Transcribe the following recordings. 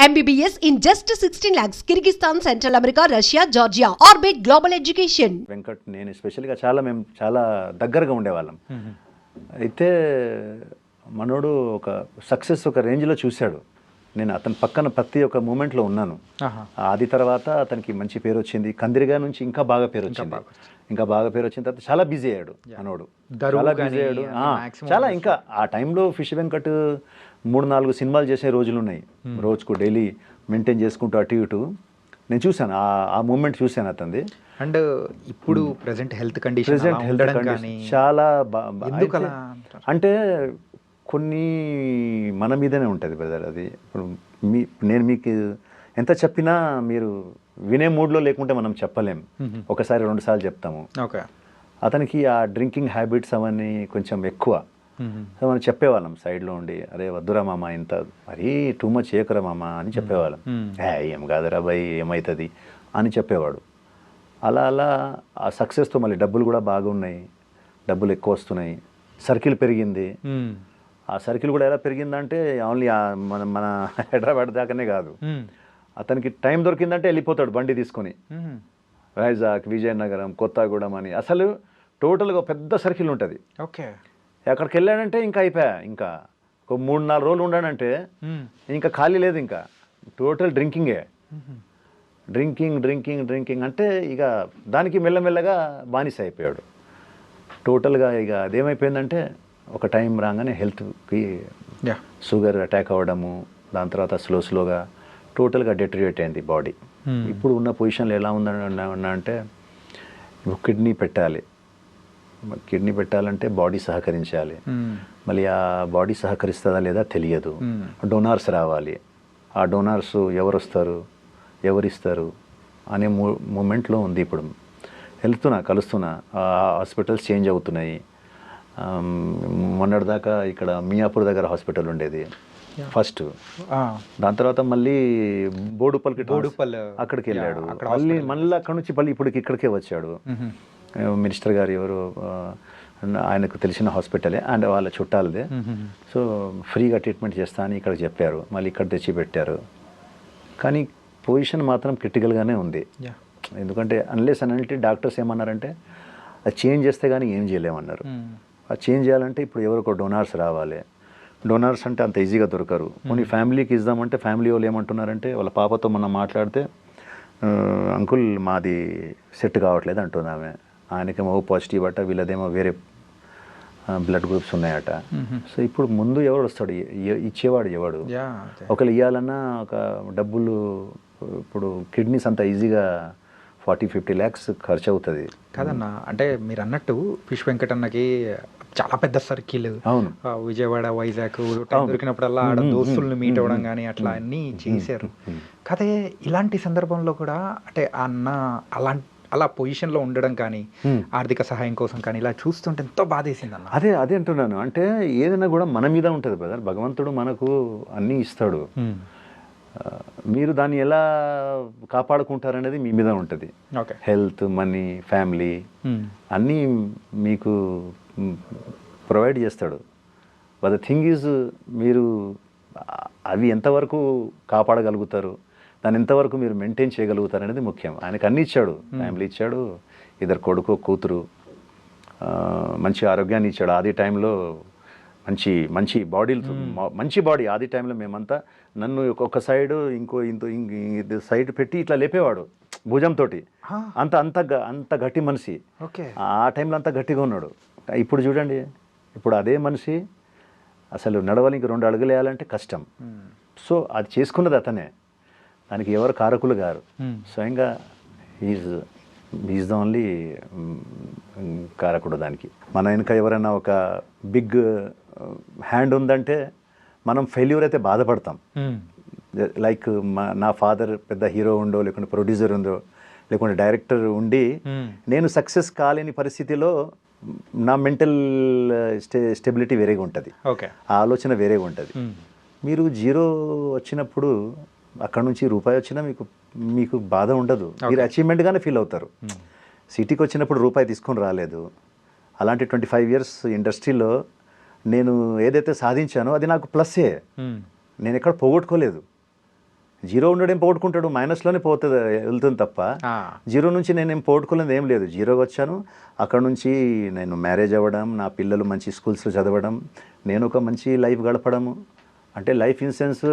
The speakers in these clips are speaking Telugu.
MBBS in just 16 lakhs. Kyrgyzstan, Central America, Russia, Georgia. Orbit Global Education. Venkat నేను స్పెషల్గా మేము చాలా దగ్గరగా ఉండేవాళ్ళం. అయితే మనోడు ఒక సక్సెస్ ఒక రేంజ్లో చూశాడు. నేను అతని పక్కన ప్రతి ఒక్క మూమెంట్లో ఉన్నాను. అది తర్వాత అతనికి మంచి పేరు వచ్చింది. కందిరిగా నుంచి ఇంకా బాగా పేరు వచ్చింది. వచ్చిన తర్వాత చాలా బిజీ అయ్యాడు మనోడు. చాలా బిజీ అయ్యాడు. చాలా ఇంకా ఆ టైంలో ఫిష్ వెంకట్ 3-4 సినిమాలు చేసే రోజులు ఉన్నాయి. రోజుకు డైలీ మెయింటైన్ చేసుకుంటూ అటు ఇటు నేను చూశాను. ఆ మూమెంట్ చూశాను అతనిది. అండ్ ఇప్పుడు ప్రెసెంట్ హెల్త్ కండిషన్ చాలా అంటే కొన్ని మన మీదనే ఉంటుంది బ్రదర్. అది ఇప్పుడు నేను మీకు ఎంత చెప్పినా మీరు వినే మూడ్లో లేకుంటే మనం చెప్పలేం. ఒకసారి 2 సార్లు చెప్తాము. అతనికి ఆ డ్రింకింగ్ హ్యాబిట్స్ అవన్నీ కొంచెం ఎక్కువ. సో మనం చెప్పేవాళ్ళం సైడ్లో ఉండి, అరే వద్దురా మామ ఇంత మరీ టూ మచ్ చేయకురా మామ అని చెప్పేవాళ్ళం. ఏం కాదురా భయ్ ఏమవుతుంది అని చెప్పేవాడు. అలా అలా ఆ సక్సెస్తో మళ్ళీ డబ్బులు కూడా బాగున్నాయి, డబ్బులు ఎక్కువ వస్తున్నాయి, సర్కిల్ పెరిగింది. ఆ సర్కిల్ కూడా ఎలా పెరిగిందంటే ఓన్లీ మన హైదరాబాద్ దాకానే కాదు, అతనికి టైం దొరికిందంటే వెళ్ళిపోతాడు బండి తీసుకొని వైజాగ్, విజయనగరం, కొత్తగూడెం అని. అసలు టోటల్గా పెద్ద సర్కిల్ ఉంటుంది. ఓకే, ఎక్కడికి వెళ్ళాడంటే ఇంకా అయిపోయా. ఇంకా ఒక 3-4 రోజులు ఉండాడంటే ఇంకా ఖాళీ లేదు. ఇంకా టోటల్ డ్రింకింగే, డ్రింకింగ్ అంటే ఇక దానికి మెల్లమెల్లగా బానిస అయిపోయాడు టోటల్గా. ఇక అదేమైపోయిందంటే ఒక టైం రాగానే హెల్త్కి షుగర్ అటాక్ అవ్వడము, దాని తర్వాత స్లోగా టోటల్గా డెటరియేట్ అయింది బాడీ. ఇప్పుడు ఉన్న పొజిషన్లో ఎలా ఉందన్నా అంటే కిడ్నీ పెట్టాలంటే బాడీ సహకరించాలి. మళ్ళీ ఆ బాడీ సహకరిస్తుందా లేదా తెలియదు. డోనార్స్ రావాలి. ఆ డోనార్స్ ఎవరు వస్తారు, ఎవరిస్తారు అనే మూమెంట్లో ఉంది. ఇప్పుడు కలుస్తున్నా హాస్పిటల్స్ చేంజ్ అవుతున్నాయి. మొన్నటిదాకా ఇక్కడ మియాపూర్ దగ్గర హాస్పిటల్ ఉండేది ఫస్ట్. దాని తర్వాత మళ్ళీ బోడుపల్లి అక్కడికి వెళ్ళాడు. మళ్ళీ అక్కడ నుంచి ఇప్పటికి ఇక్కడికే వచ్చాడు. మినిస్టర్ గారు ఎవరు ఆయనకు తెలిసిన హాస్పిటలే అండ్ వాళ్ళ చుట్టాలదే. సో ఫ్రీగా ట్రీట్మెంట్ చేస్తా అని ఇక్కడ చెప్పారు. మళ్ళీ ఇక్కడ తెచ్చి పెట్టారు. కానీ పొజిషన్ మాత్రం క్రిటికల్గానే ఉంది. ఎందుకంటే అన్లెస్ అంటే డాక్టర్స్ ఏమన్నారంటే అది చేంజ్ చేస్తే కానీ ఏం చేయలేమన్నారు. అది చేంజ్ చేయాలంటే ఇప్పుడు ఎవరికో డోనార్స్ రావాలి. డోనార్స్ అంటే అంత ఈజీగా దొరకరు. కొన్ని ఫ్యామిలీకి ఇద్దామంటే ఫ్యామిలీ వాళ్ళు ఏమంటున్నారంటే వాళ్ళ పాపతో మనం మాట్లాడితే అంకుల్ మాది సెట్ కావట్లేదు అంటుంది ఆమె. ఆయనకేమో పాజిటివ్ అట, వీళ్ళదేమో వేరే బ్లడ్ గ్రూప్స్ ఉన్నాయట. సో ఇప్పుడు ముందు ఎవరు వస్తాడు, ఇచ్చేవాడు ఎవడు? ఒకళ్ళు ఇవ్వాలన్నా ఒక డబ్బులు, ఇప్పుడు కిడ్నీస్ అంత ఈజీగా 40-50 lakhs ఖర్చు అవుతుంది కాదన్నా. అంటే మీరు అన్నట్టు ఫిష్ వెంకటన్నకి చాలా పెద్ద సర్కిల్. అవును, విజయవాడ, వైజాగ్ దొరికినప్పుడల్లా ఆడ దోస్తుల్ని మీట్ అవ్వడం కానీ అట్లా అన్నీ చేశారు. కాదే ఇలాంటి సందర్భంలో కూడా అంటే అన్న అలా పొజిషన్లో ఉండడం కానీ ఆర్థిక సహాయం కోసం కానీ ఇలా చూస్తుంటే ఎంతో బాధేసింది అన్న. అదే అంటున్నాను. అంటే ఏదైనా కూడా మన మీద ఉంటుంది బ్రదర్. భగవంతుడు మనకు అన్నీ ఇస్తాడు. మీరు దాన్ని ఎలా కాపాడుకుంటారనేది మీ మీద ఉంటుంది. హెల్త్, మనీ, ఫ్యామిలీ అన్నీ మీకు ప్రొవైడ్ చేస్తాడు. బట్ ద థింగ్ ఈజ్ మీరు అవి ఎంతవరకు కాపాడగలుగుతారు, దాన్ని ఎంతవరకు మీరు మెయింటైన్ చేయగలుగుతారు అనేది ముఖ్యం. ఆయనకు అన్నీ ఇచ్చాడు, ఫ్యామిలీ ఇచ్చాడు, 2 కొడుకు, కూతురు, మంచి ఆరోగ్యాన్ని ఇచ్చాడు. ఆది టైంలో మంచి మంచి బాడీ. ఆది టైంలో మేమంతా నన్ను ఒక సైడ్ ఇంకో సైడ్ పెట్టి ఇట్లా లేపేవాడు భుజంతో. అంత గట్టి మనిషి. ఆ టైంలో అంత గట్టిగా ఉన్నాడు. ఇప్పుడు చూడండి, ఇప్పుడు అదే మనిషి అసలు నడవాలి, ఇంక 2 అడుగులు వేయాలంటే కష్టం. సో అది చేసుకున్నది అతనే, దానికి ఎవరు కారకులు గారు. స్వయంగా ఈజ్ ద ఓన్లీ కారకుడు దానికి. మన వెనుక ఎవరైనా ఒక బిగ్ హ్యాండ్ ఉందంటే మనం ఫెయిల్యూర్ అయితే బాధపడతాం. లైక్ నా ఫాదర్ పెద్ద హీరో ఉండో, లేకుంటే ప్రొడ్యూసర్ ఉందో, లేకుంటే డైరెక్టర్ ఉండి నేను సక్సెస్ కాలేని పరిస్థితిలో నా మెంటల్ స్టెబిలిటీ వేరేగా ఉంటుంది, ఆ ఆలోచన వేరేగా ఉంటుంది. మీరు 0 వచ్చినప్పుడు అక్కడ నుంచి రూపాయి వచ్చినా మీకు బాధ ఉండదు. మీరు అచీవ్మెంట్గానే ఫీల్ అవుతారు. సిటీకి వచ్చినప్పుడు రూపాయి తీసుకొని రాలేదు. అలాంటి 25 years ఇండస్ట్రీలో నేను ఏదైతే సాధించానో అది నాకు ప్లస్సే. నేను ఎక్కడ పోగొట్టుకోలేదు. జీరో ఉండడం పోగొట్టుకుంటాడు, మైనస్లోనే పోతుంది వెళ్తుంది తప్ప జీరో నుంచి నేనేం పోగొట్టుకోలేదు ఏం లేదు. జీరోకి వచ్చాను, అక్కడ నుంచి నేను మ్యారేజ్ అవ్వడం, నా పిల్లలు మంచి స్కూల్స్లో చదవడం, నేను ఒక మంచి లైఫ్ గడపడము. అంటే లైఫ్ ఇన్ సెన్స్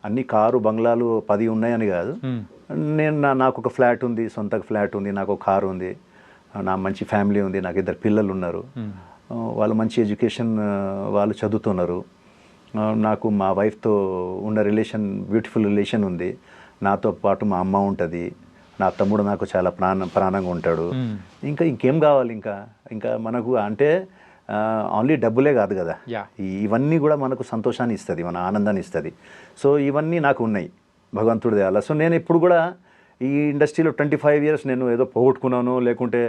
అన్ని కారు బంగ్లాలు 10 ఉన్నాయని కాదు. నేను నాకు ఒక ఫ్లాట్ ఉంది, సొంత ఫ్లాట్ ఉంది, నాకు ఒక కారు ఉంది, నా మంచి ఫ్యామిలీ ఉంది, నాకు 2 పిల్లలు ఉన్నారు, వాళ్ళు మంచి ఎడ్యుకేషన్ వాళ్ళు చదువుతున్నారు, నాకు మా వైఫ్తో ఉన్న రిలేషన్ బ్యూటిఫుల్ రిలేషన్ ఉంది, నాతో పాటు మా అమ్మ ఉంటుంది, నా తమ్ముడు నాకు చాలా ప్రాణంగా ఉంటాడు. ఇంకేం కావాలి ఇంకా మనకు అంటే ఓన్లీ డబ్బులే కాదు కదా, ఇవన్నీ కూడా మనకు సంతోషాన్ని ఇస్తుంది, మన ఆనందాన్ని ఇస్తుంది. సో ఇవన్నీ నాకు ఉన్నాయి భగవంతుడి దయ వల్ల. సో నేను ఇప్పుడు కూడా ఈ ఇండస్ట్రీలో 25 years నేను ఏదో పోగొట్టుకున్నాను, లేకుంటే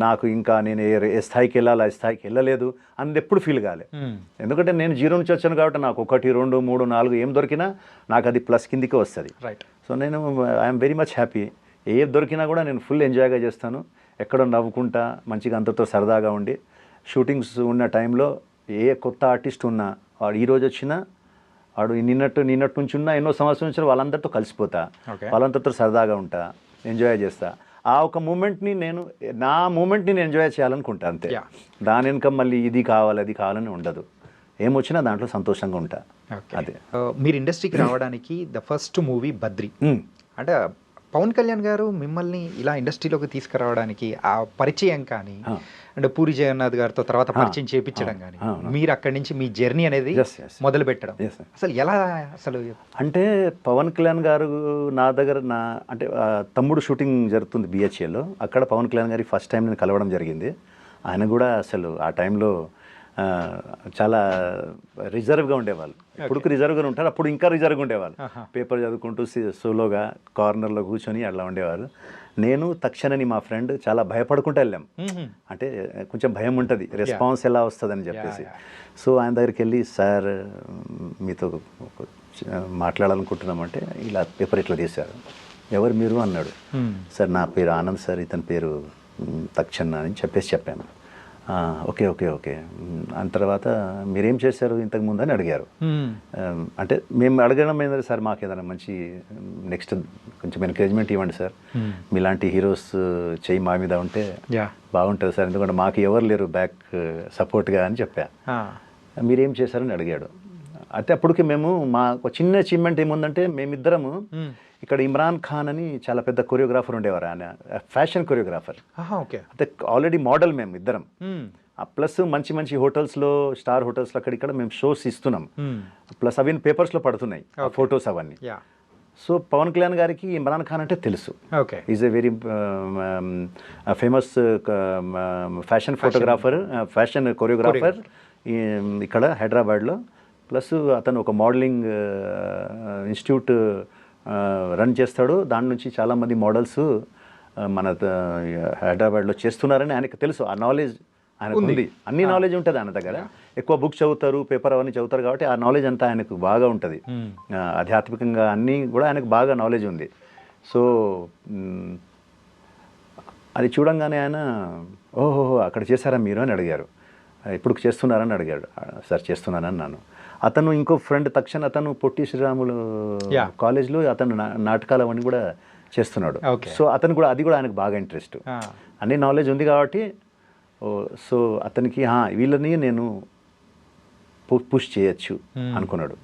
నాకు ఇంకా నేను ఏ స్థాయికి వెళ్ళాలి ఆ స్థాయికి వెళ్ళలేదు అని ఎప్పుడు ఫీల్ కాలే. ఎందుకంటే నేను జీరో నుంచి వచ్చాను కాబట్టి నాకు 1, 2, 3, 4 ఏం దొరికినా నాకు అది ప్లస్ కిందికే వస్తుంది. సో నేను ఐఎమ్ వెరీ మచ్ హ్యాపీ. ఏ దొరికినా కూడా నేను ఫుల్ ఎంజాయ్గా చేస్తాను, ఎక్కడో నవ్వుకుంటా మంచిగా అందరితో సరదాగా ఉండి. షూటింగ్స్ ఉన్న టైంలో ఏ కొత్త ఆర్టిస్ట్ ఉన్నా వాడు ఈరోజు వచ్చినా వాడు నిన్నట్టు నుంచి ఉన్నా ఎన్నో సంవత్సరాల నుంచి వాళ్ళందరితో కలిసిపోతా, వాళ్ళందరితో సరదాగా ఉంటా, ఎంజాయ్ చేస్తా. ఆ ఒక మూమెంట్ని నా మూమెంట్ని నేను ఎంజాయ్ చేయాలనుకుంటా అంతే. దాని వెనుక మళ్ళీ ఇది కావాలి అది కావాలని ఉండదు, ఏమొచ్చినా దాంట్లో సంతోషంగా ఉంటా. అదే మీరు ఇండస్ట్రీకి రావడానికి ద ఫస్ట్ మూవీ బద్రి. అంటే పవన్ కళ్యాణ్ గారు మిమ్మల్ని ఇలా ఇండస్ట్రీలోకి తీసుకురావడానికి ఆ పరిచయం కానీ, అంటే పూరి జగన్నాథ్ గారితో తర్వాత పరిచయం చేయించడం కానీ, మీరు అక్కడి నుంచి మీ జర్నీ అనేది మొదలు పెట్టడం అసలు ఎలా? అసలు అంటే పవన్ కళ్యాణ్ గారు నా దగ్గర అంటే తమ్ముడు షూటింగ్ జరుగుతుంది BHAలో, అక్కడ పవన్ కళ్యాణ్ గారి ఫస్ట్ టైం నేను కలవడం జరిగింది. ఆయన కూడా అసలు ఆ టైంలో చాలా రిజర్వ్గా ఉండేవాళ్ళు. ఇప్పుడుకు రిజర్వ్గా ఉంటారు, అప్పుడు ఇంకా రిజర్వ్గా ఉండేవాళ్ళు. పేపర్ చదువుకుంటూ సోలోగా కార్నర్లో కూర్చొని అట్లా ఉండేవారు. నేను తక్షణని మా ఫ్రెండ్ చాలా భయపడుకుంటూ వెళ్ళాం. అంటే కొంచెం భయం ఉంటుంది, రెస్పాన్స్ ఎలా వస్తుందని చెప్పేసి. సో ఆయన దగ్గరికి వెళ్ళి, సార్ మీతో మాట్లాడాలనుకుంటున్నామంటే ఇలా పేపర్ ఇట్లా తీశారు, ఎవరు మీరు అన్నాడు. సార్ నా పేరు ఆనంద్ సార్, ఇతని పేరు తక్షణ అని చెప్పాను. ఓకే ఓకే ఓకే అని తర్వాత మీరేం చేశారు ఇంతకుముందు అని అడిగారు. అంటే మేము అడగడం ఏంటంటే, సార్ మాకు ఏదైనా మంచి నెక్స్ట్ కొంచెం ఎంకరేజ్మెంట్ ఇవ్వండి సార్, మీలాంటి హీరోస్ చెయ్యి మా మీద ఉంటే బాగుంటుంది సార్, ఎందుకంటే మాకు ఎవరు లేరు బ్యాక్ సపోర్ట్గా అని చెప్పా. మీరేం చేశారని అడిగాడు. అయితే అప్పటికి మేము మా ఒక చిన్న అచీవ్మెంట్ ఏముందంటే, మేమిద్దరము ఇక్కడ ఇమ్రాన్ ఖాన్ అని చాలా పెద్ద కొరియోగ్రాఫర్ ఉండేవారు, ఆయన ఫ్యాషన్ కొరియోగ్రాఫర్. అయితే ఆల్రెడీ మోడల్ మేము ఇద్దరం. ప్లస్ మంచి మంచి హోటల్స్లో, స్టార్ హోటల్స్లో అక్కడిక్కడ మేము షోస్ ఇస్తున్నాం. ప్లస్ అవి పేపర్స్లో పడుతున్నాయి ఫొటోస్ అవన్నీ. సో పవన్ కళ్యాణ్ గారికి ఇమ్రాన్ ఖాన్ అంటే తెలుసు. Is a very famous fashion photographer, fashion choreographer ఇక్కడ హైదరాబాద్లో. ప్లస్ అతను ఒక మోడలింగ్ ఇన్స్టిట్యూట్ రన్ చేస్తాడు, దాని నుంచి చాలామంది మోడల్స్ మన హైదరాబాద్లో చేస్తున్నారని ఆయనకు తెలుసు. ఆ నాలెడ్జ్ ఆయనకు ఉంది, అన్ని నాలెడ్జ్ ఉంటుంది ఆయన దగ్గర. ఎక్కువ బుక్స్ చదువుతారు, పేపర్ అవన్నీ చదువుతారు కాబట్టి ఆ నాలెడ్జ్ అంతా ఆయనకు బాగా ఉంటుంది. ఆధ్యాత్మికంగా అన్నీ కూడా ఆయనకు బాగా నాలెడ్జ్ ఉంది. సో అది చూడంగానే ఆయన, ఓహోహో అక్కడ చేశారా మీరు అని అడిగారు. ఇప్పుడు చేస్తున్నారని అడిగాడు. సార్ చేస్తున్నానని అన్నాను. అతను ఇంకో ఫ్రెండ్ తక్షణ, అతను పొట్టి శ్రీరాములు కాలేజ్లో అతను నాటకాలు అవన్నీ కూడా చేస్తున్నాడు. సో అతను కూడా అది కూడా ఆయనకు బాగా ఇంట్రెస్ట్, అన్ని నాలెడ్జ్ ఉంది కాబట్టి. సో అతనికి వీళ్ళని నేను పుష్ చేయొచ్చు అనుకున్నాడు.